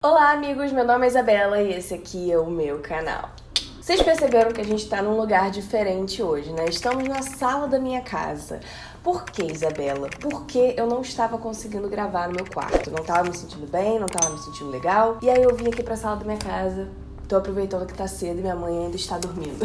Olá amigos, meu nome é Isabela e esse aqui é o meu canal. Vocês perceberam que a gente tá num lugar diferente hoje, né? Estamos na sala da minha casa. Por que, Isabela? Porque eu não estava conseguindo gravar no meu quarto. Não tava me sentindo bem, não tava me sentindo legal. E aí eu vim aqui pra sala da minha casa. Tô aproveitando que tá cedo e minha mãe ainda está dormindo.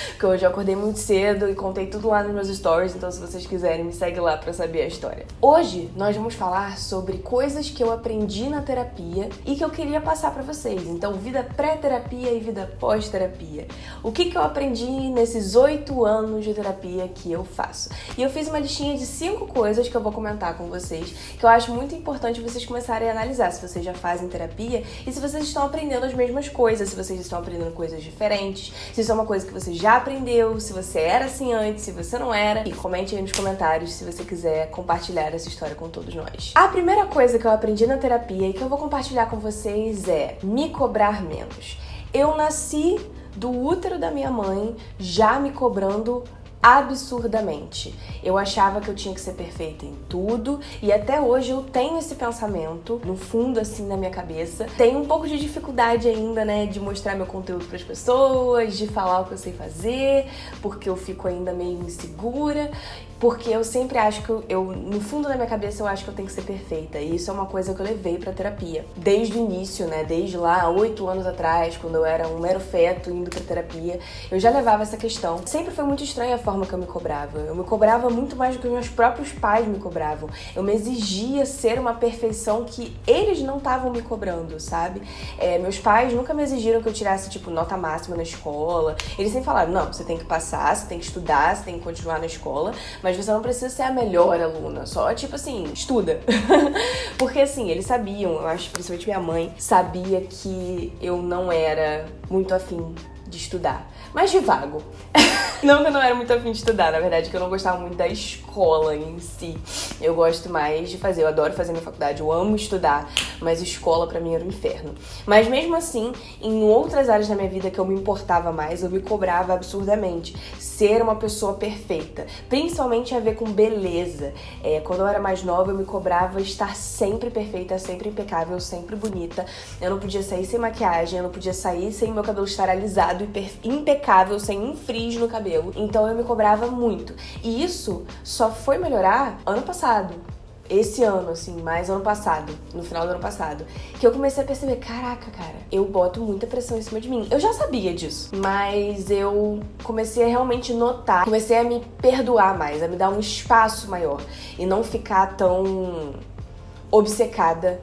Porque hoje eu acordei muito cedo e contei tudo lá nos meus stories, então se vocês quiserem me segue lá pra saber a história. Hoje nós vamos falar sobre coisas que eu aprendi na terapia e que eu queria passar pra vocês. Então, vida pré-terapia e vida pós-terapia. O que eu aprendi nesses 8 anos de terapia que eu faço? E eu fiz uma listinha de 5 coisas que eu vou comentar com vocês, que eu acho muito importante vocês começarem a analisar se vocês já fazem terapia e se vocês estão aprendendo as mesmas coisas, se vocês estão aprendendo coisas diferentes, se isso é uma coisa que você já aprendeu, se você era assim antes, se você não era. E comente aí nos comentários se você quiser compartilhar essa história com todos nós. A primeira coisa que eu aprendi na terapia e que eu vou compartilhar com vocês é me cobrar menos. Eu nasci do útero da minha mãe já me cobrando absurdamente. Eu achava que eu tinha que ser perfeita em tudo e até hoje eu tenho esse pensamento no fundo assim na minha cabeça. Tenho um pouco de dificuldade ainda, né, de mostrar meu conteúdo para as pessoas, de falar o que eu sei fazer, porque eu fico ainda meio insegura. Porque eu sempre acho que no fundo da minha cabeça, eu acho que eu tenho que ser perfeita. E isso é uma coisa que eu levei pra terapia. Desde o início, né? Desde lá, 8 anos atrás, quando eu era um mero feto indo pra terapia, eu já levava essa questão. Sempre foi muito estranha a forma que eu me cobrava. Eu me cobrava muito mais do que os meus próprios pais me cobravam. Eu me exigia ser uma perfeição que eles não estavam me cobrando, sabe? Meus pais nunca me exigiram que eu tirasse, tipo, nota máxima na escola. Eles sempre falaram, não, você tem que passar, você tem que estudar, você tem que continuar na escola, mas você não precisa ser a melhor aluna, só, tipo assim, estuda. Porque, assim, eles sabiam, eu acho, principalmente minha mãe, sabia que eu não era muito afim de estudar. Mas de vago. Não que eu não era muito afim de estudar, na verdade, que eu não gostava muito da escola em si. Eu gosto mais de fazer, eu adoro fazer minha faculdade, eu amo estudar, mas escola pra mim era um inferno. Mas mesmo assim, em outras áreas da minha vida que eu me importava mais, eu me cobrava absurdamente. Ser uma pessoa perfeita, principalmente a ver com beleza. Quando eu era mais nova, eu me cobrava estar sempre perfeita, sempre impecável, sempre bonita. Eu não podia sair sem maquiagem, eu não podia sair sem meu cabelo estar alisado e impecável, sem um frizz no cabelo. Então eu me cobrava muito. E isso só foi melhorar ano passado. Esse ano, assim, mais ano passado, no final do ano passado, que eu comecei a perceber, caraca, cara, eu boto muita pressão em cima de mim. Eu já sabia disso, mas eu comecei a realmente notar, comecei a me perdoar mais, a me dar um espaço maior e não ficar tão obcecada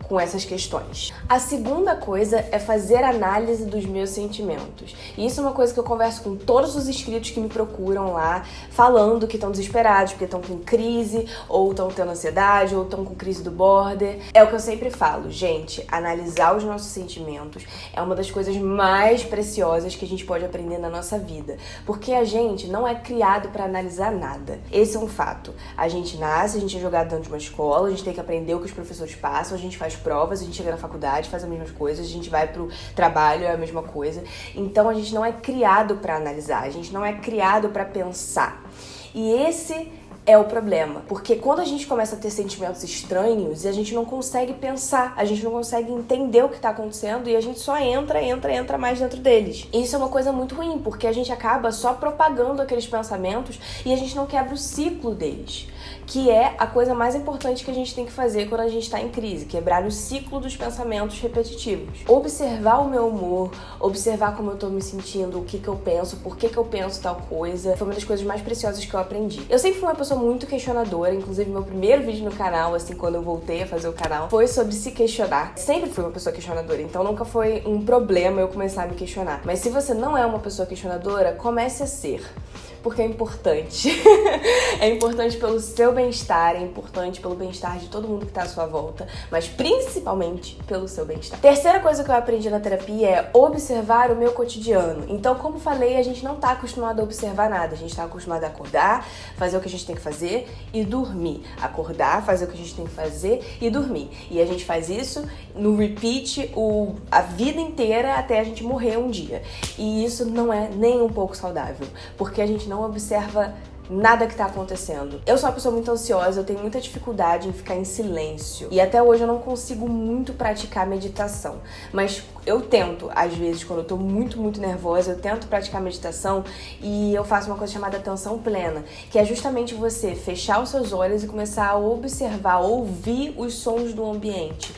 com essas questões. A segunda coisa é fazer análise dos meus sentimentos. E isso é uma coisa que eu converso com todos os inscritos que me procuram lá, falando que estão desesperados, porque estão com crise, ou estão tendo ansiedade, ou estão com crise do border. É o que eu sempre falo, gente, analisar os nossos sentimentos é uma das coisas mais preciosas que a gente pode aprender na nossa vida. Porque a gente não é criado para analisar nada. Esse é um fato. A gente nasce, a gente é jogado dentro de uma escola, a gente tem que aprender o que os professores passam, a gente faz provas, a gente chega na faculdade, faz as mesmas coisas, a gente vai pro trabalho, é a mesma coisa. Então a gente não é criado pra analisar, a gente não é criado pra pensar. E esse é o problema, porque quando a gente começa a ter sentimentos estranhos, a gente não consegue pensar, a gente não consegue entender o que tá acontecendo e a gente só entra mais dentro deles. E isso é uma coisa muito ruim, porque a gente acaba só propagando aqueles pensamentos e a gente não quebra o ciclo deles, que é a coisa mais importante que a gente tem que fazer quando a gente tá em crise, quebrar o ciclo dos pensamentos repetitivos. Observar o meu humor, observar como eu tô me sentindo, o que eu penso, por que eu penso tal coisa, foi uma das coisas mais preciosas que eu aprendi. Eu sempre fui uma pessoa muito questionadora, inclusive meu primeiro vídeo no canal, assim, quando eu voltei a fazer o canal, foi sobre se questionar. Sempre fui uma pessoa questionadora, então nunca foi um problema eu começar a me questionar. Mas se você não é uma pessoa questionadora, comece a ser. Porque é importante. É importante pelo seu bem-estar, é importante pelo bem-estar de todo mundo que tá à sua volta, mas principalmente pelo seu bem-estar. Terceira coisa que eu aprendi na terapia é observar o meu cotidiano. Então, como falei, a gente não tá acostumado a observar nada, a gente tá acostumado a acordar, fazer o que a gente tem que fazer e dormir. Acordar, fazer o que a gente tem que fazer e dormir. E a gente faz isso no repeat a vida inteira até a gente morrer um dia. E isso não é nem um pouco saudável, porque a gente não observa nada que tá acontecendo. Eu sou uma pessoa muito ansiosa, eu tenho muita dificuldade em ficar em silêncio. E até hoje eu não consigo muito praticar meditação. Mas eu tento, às vezes, quando eu tô muito nervosa, eu tento praticar meditação e eu faço uma coisa chamada atenção plena, que é justamente você fechar os seus olhos e começar a observar, ouvir os sons do ambiente.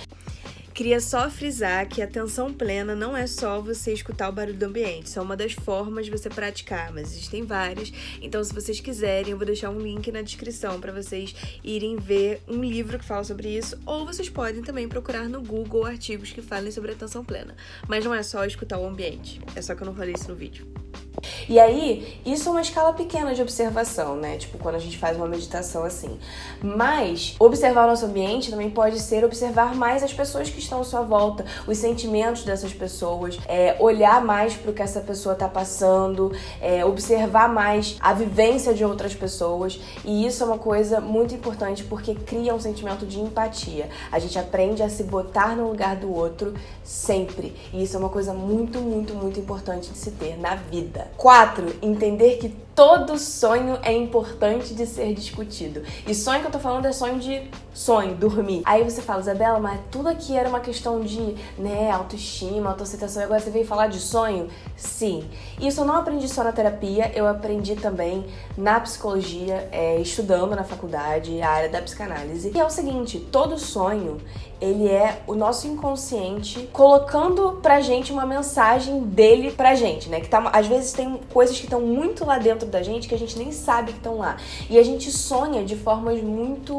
Queria só frisar que a atenção plena não é só você escutar o barulho do ambiente, isso é uma das formas de você praticar, mas existem várias. Então, se vocês quiserem, eu vou deixar um link na descrição para vocês irem ver um livro que fala sobre isso, ou vocês podem também procurar no Google artigos que falem sobre atenção plena. Mas não é só escutar o ambiente, é só que eu não falei isso no vídeo. E aí, isso é uma escala pequena de observação, né? Tipo, quando a gente faz uma meditação assim. Mas, observar o nosso ambiente também pode ser observar mais as pessoas que estão à sua volta, os sentimentos dessas pessoas, olhar mais pro que essa pessoa tá passando, observar mais a vivência de outras pessoas. E isso é uma coisa muito importante porque cria um sentimento de empatia. A gente aprende a se botar no lugar do outro sempre. E isso é uma coisa muito importante de se ter na vida. 4. Entender que todo sonho é importante de ser discutido. E sonho que eu tô falando é sonho, dormir. Aí você fala, Isabela, mas tudo aqui era uma questão de, autoestima, autoaceitação, e agora você veio falar de sonho? Sim. Isso eu não aprendi só na terapia, eu aprendi também na psicologia, estudando na faculdade, a área da psicanálise. E é o seguinte, todo sonho, ele é o nosso inconsciente colocando pra gente uma mensagem dele pra gente, né? Que às vezes tem coisas que estão muito lá dentro da gente que a gente nem sabe que estão lá. E a gente sonha de formas muito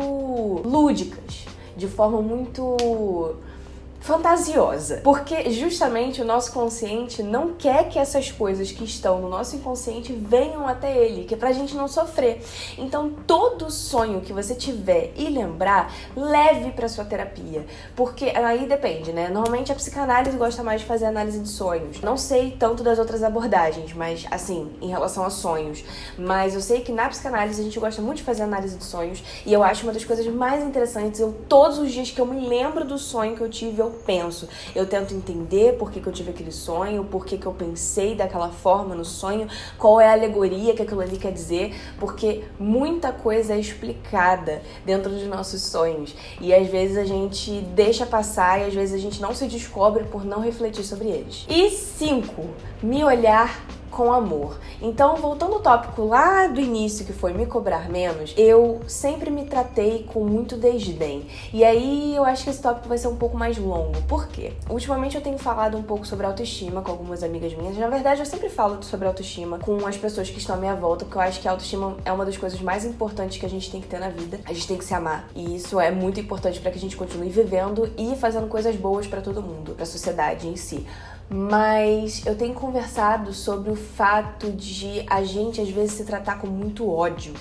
lúdicas, de forma muito fantasiosa, porque justamente o nosso consciente não quer que essas coisas que estão no nosso inconsciente venham até ele, que é pra gente não sofrer. Então todo sonho que você tiver e lembrar, leve pra sua terapia, porque aí depende, né? Normalmente a psicanálise gosta mais de fazer análise de sonhos. Não sei tanto das outras abordagens, mas assim, em relação a sonhos, mas eu sei que na psicanálise a gente gosta muito de fazer análise de sonhos e eu acho uma das coisas mais interessantes. Todos os dias que eu me lembro do sonho que eu tive, eu tento entender por que eu tive aquele sonho, por que eu pensei daquela forma no sonho, qual é a alegoria que aquilo ali quer dizer, porque muita coisa é explicada dentro dos nossos sonhos e às vezes a gente deixa passar e às vezes a gente não se descobre por não refletir sobre eles. E 5, me olhar com amor. Então, voltando ao tópico lá do início, que foi me cobrar menos, eu sempre me tratei com muito desdém. E aí, eu acho que esse tópico vai ser um pouco mais longo. Por quê? Ultimamente eu tenho falado um pouco sobre autoestima com algumas amigas minhas. Na verdade, eu sempre falo sobre autoestima com as pessoas que estão à minha volta, porque eu acho que a autoestima é uma das coisas mais importantes que a gente tem que ter na vida. A gente tem que se amar. E isso é muito importante para que a gente continue vivendo e fazendo coisas boas para todo mundo, para a sociedade em si. Mas eu tenho conversado sobre o fato de a gente às vezes se tratar com muito ódio.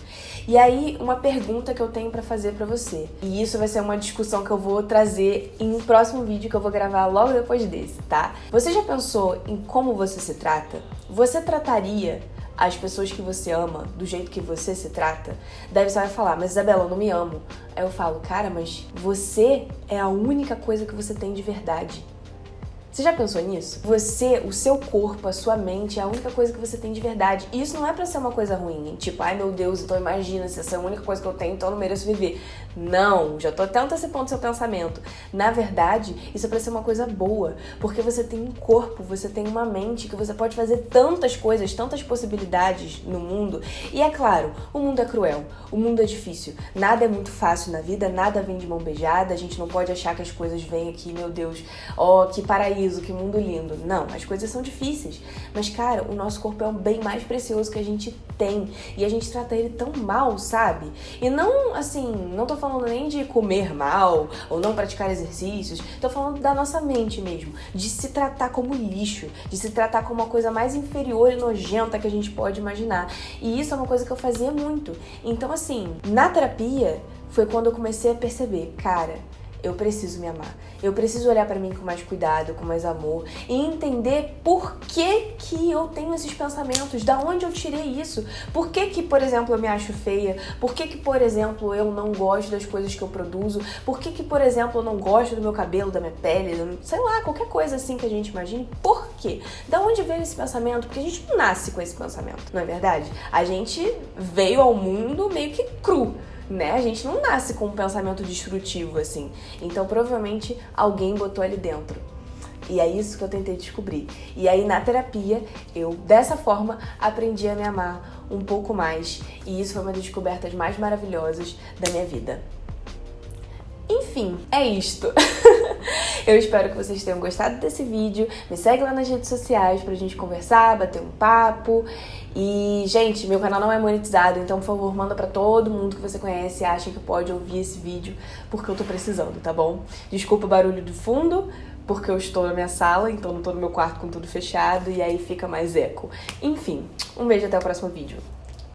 E aí, uma pergunta que eu tenho pra fazer pra você. E isso vai ser uma discussão que eu vou trazer em um próximo vídeo que eu vou gravar logo depois desse, tá? Você já pensou em como você se trata? Você trataria as pessoas que você ama do jeito que você se trata? Daí você vai falar, mas Isabela, eu não me amo. Aí eu falo, cara, mas você é a única coisa que você tem de verdade. Você já pensou nisso? Você, o seu corpo, a sua mente é a única coisa que você tem de verdade. E isso não é pra ser uma coisa ruim, hein? Tipo, ai meu Deus, então imagina, se essa é a única coisa que eu tenho, então eu não mereço viver. Não, já tô até antecipando seu pensamento. Na verdade, isso é pra ser uma coisa boa, porque você tem um corpo, você tem uma mente, que você pode fazer tantas coisas, tantas possibilidades no mundo. E é claro, o mundo é cruel, o mundo é difícil, nada é muito fácil na vida, nada vem de mão beijada, a gente não pode achar que as coisas vêm aqui, meu Deus, ó, que paraíso, que mundo lindo. Não, as coisas são difíceis. Mas, cara, o nosso corpo é o bem mais precioso que a gente tem. E a gente trata ele tão mal, sabe? E não, assim, não tô falando nem de comer mal ou não praticar exercícios. Tô falando da nossa mente mesmo. De se tratar como lixo. De se tratar como uma coisa mais inferior e nojenta que a gente pode imaginar. E isso é uma coisa que eu fazia muito. Então, assim, na terapia foi quando eu comecei a perceber, cara, eu preciso me amar. Eu preciso olhar pra mim com mais cuidado, com mais amor e entender por que eu tenho esses pensamentos, da onde eu tirei isso. Por que, por exemplo, eu me acho feia? Por que, por exemplo, eu não gosto das coisas que eu produzo? Por que, por exemplo, eu não gosto do meu cabelo, da minha pele, sei lá, qualquer coisa assim que a gente imagine? Por quê? Da onde veio esse pensamento? Porque a gente não nasce com esse pensamento, não é verdade? A gente veio ao mundo meio que cru, né? A gente não nasce com um pensamento destrutivo assim. Então, provavelmente, alguém botou ali dentro. E é isso que eu tentei descobrir. E aí, na terapia, eu, dessa forma, aprendi a me amar um pouco mais. E isso foi uma das descobertas mais maravilhosas da minha vida. Enfim, é isto. Eu espero que vocês tenham gostado desse vídeo. Me segue lá nas redes sociais pra gente conversar, bater um papo. E, gente, meu canal não é monetizado, então, por favor, manda pra todo mundo que você conhece e acha que pode ouvir esse vídeo, porque eu tô precisando, tá bom? Desculpa o barulho do fundo, porque eu estou na minha sala, então não tô no meu quarto com tudo fechado, e aí fica mais eco. Enfim, um beijo, até o próximo vídeo.